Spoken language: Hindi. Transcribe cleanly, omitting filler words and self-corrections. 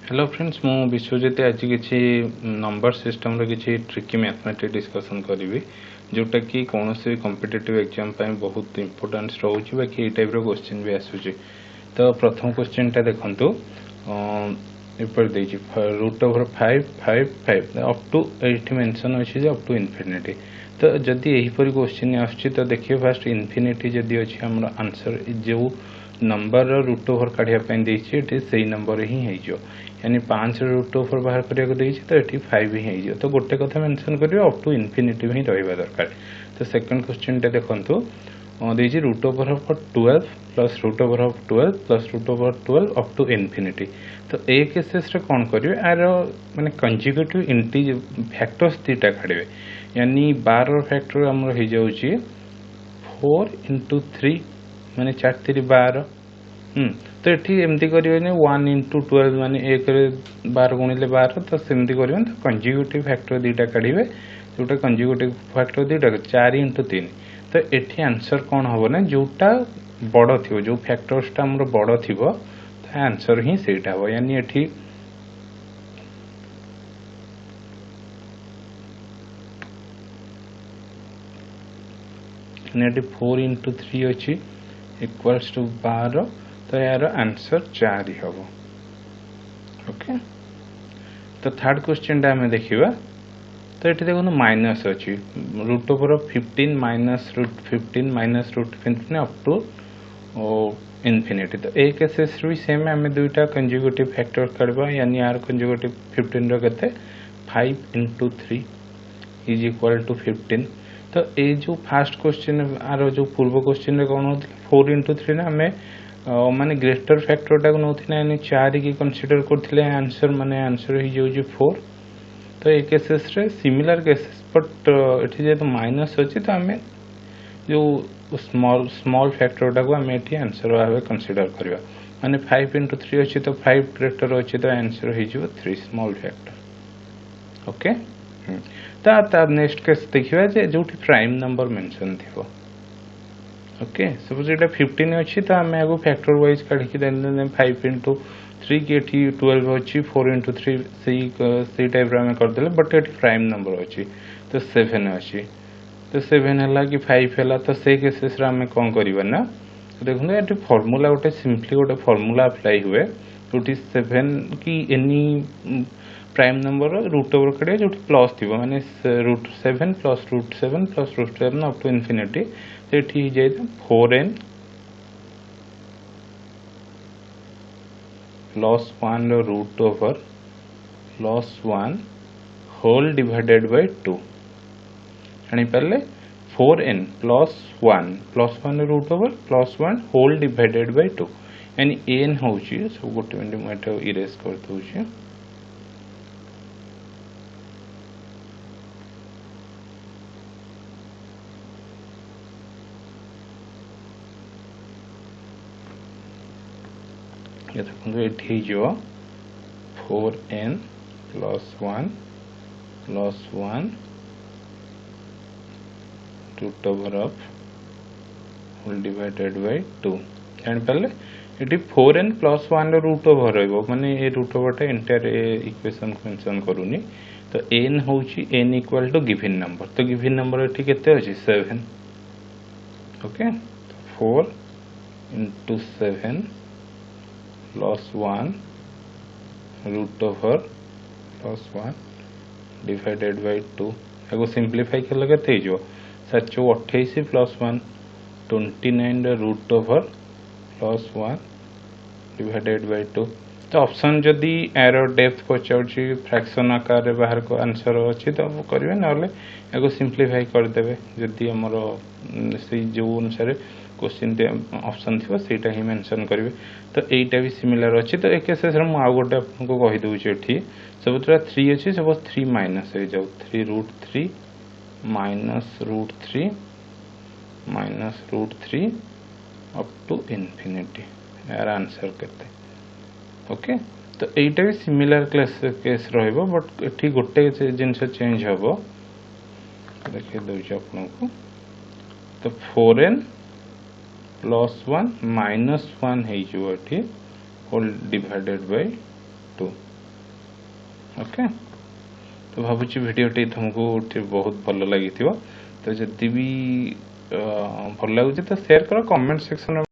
हेलो फ्रेंड्स मु विश्वजित आज किसी नंबर सिस्टम रो किसी ट्रिकी मैथमेटिक्स डिस्कशन करी जोटा कि कौन से कॉम्पिटिटिव एग्जाम बहुत इंपोर्टेंस रोचे बाकी टाइप रो क्वेश्चन भी आसूची। तो प्रथम क्वेश्चन टा देखंतु ऊपर देजी रूट ओवर 5 5 5 अप टू एठी मेंशन अछि जे अप टू इन्फिनिटी। तो जदि एही परि क्वेश्चन आछी तो देखिए फास्ट इन्फिनिटी जदि अछि हमर आंसर जो नंबर रूट ओवर काढ़िया पई देछि एठी सेही नंबर ही है जो यानी 5 रूट ओवर बाहर करिया को देछि तो एठी 5 ही है जो। तो गोटे कथा मेंशन करियो अप टू इन्फिनिटी ही रहबा दरकार। तो सेकंड क्वेश्चन टा देखंतु देछि root over of 12 plus root over of 12 plus root over 12 up to infinity. तो ए केसेस रे कोन करिवे आरो माने कंजुगेटिव इंटीजर फैक्टर्स तीटा काढिवे यानी 12 फैक्टर हमर हे जाउची 4 into 3 माने 4 3 12। तो ये एमती करें 1 into 12 माने 1 12 गुणिले 12 तो सेमती करें तो कंजुगेटिव फैक्टर दुटा काढ़े जोटा कंजुगेटिव फैक्टर दुटा 4 into 3। तो ये आंसर कौन हम ना जोटा बड़ थी जो फैक्टर्सटा आम बड़ थी तो आंसर ही सहीटा हम यानी ये ये 4 into 3 अच्छी इक्वल्स टू 12 तो यार आंसर 4 ही हम। ओके तो थर्ड क्वेश्चन टा हमें देखिबा। तो ये देखो माइनस अच्छी root over 15 minus root 15 minus root 15 up to infinity. तो ए केसेस भी सेम आम दुईटा कंजुगेटिव फैक्टर करबा यानी आर कंजुगेटिव 15 रो केते 5 into 3 इज इक्वल टू 15। तो ये जो फास्ट क्वेश्चन आर जो पूर्व क्वेश्चन रे कोन होती 4 into 3 ना हमें माने ग्रेटर फैक्टर टा नौथिना यानी 4 की कंसीडर करथिले आंसर माने आंसर ही जो 4। तो ए केसेस रे सिमिलर केसेस बट एठी जे तो माइनस अछि तो हमें जो स्मॉल स्मॉल फैक्टर टा को हमें एठी आंसर भाबे कंसीडर करबा माने 5 into 3 अछि तो 5 ग्रेटर अछि तो आंसर ही जो 3 स्मॉल फैक्टर। ओके ता नेक्स्ट केस देखिबा जे जोठी प्राइम नंबर मेंशन थिबो। ओके सपोज ये 15 अच्छी तो आम आगे फैक्टर वाइज काढ़ी 5 into 3 की 12 अच्छी 4 into 3 से टाइप आम करदे बट ये प्राइम नंबर अच्छी तो 7 अच्छी तो 7 है कि 5 है तो से केसेस आम कौन करवा ना देखो ये फर्मूला गोटे सिंपली गोटे फर्मूला अप्लाई हुए जो 7 की any prime number root over काढ़िया जो प्लस थी माने root 7 plus root 7 plus root 7 up to infinity. तो ये जाए 4n plus 1 root over plus 1 whole divided by 2 जानी पारे 4n plus 1 root over plus 1 whole divided by 2 यानी n हूँ सब गोटे मिनट मुझे इरेज कर दूसरी। देखो ये जो 4n plus 1 root over of whole divided by 2 जान पाले ये 4n प्लस 1 रूट ओवर रहिबो माने ये रूट ओवर टा एंटायर इक्वेशन को मेंशन करूनी। तो n होची n equal to given number तो गिवन नंबर एठी केते अछि 7। Okay 4 into 7 plus 1 root over plus 1 divided by 2 एगो सिंप्लीफाई कले केते जो 728 plus 1 29 root over plus 1 divided by 2। तो ऑप्शन जदि एरो डेप्थ पचाउची फ्रैक्शन आकार रे बाहर को आंसर अछि तो करिवे नले एगो सिंप्लीफाई कर देबे जदि हमर से जो अनुसार क्वेश्चन ऑप्शन थी सेटा ही मेंशन करेंगे। तो यहीटा भी सिमिलर अच्छी तो एक केसेस मु आउ गोटे आपको कही दूची एठी सब 3 अच्छी सब 3 माइनस हो जाऊ 3 root 3 minus root 3 up to infinity यार आंसर केते। ओके तो यहीटा भी सिमिलर केस रहिबो बट एठी गोटे जिनस चेंज हबो देखि दूची आपको। तो 4n plus 1 minus 1 whole divided by 2 okay तो भावुँ भिडटी तुमको बहुत भल लगी तो जदि भी भल लगुच तो शेयर कर कमेंट सेक्शन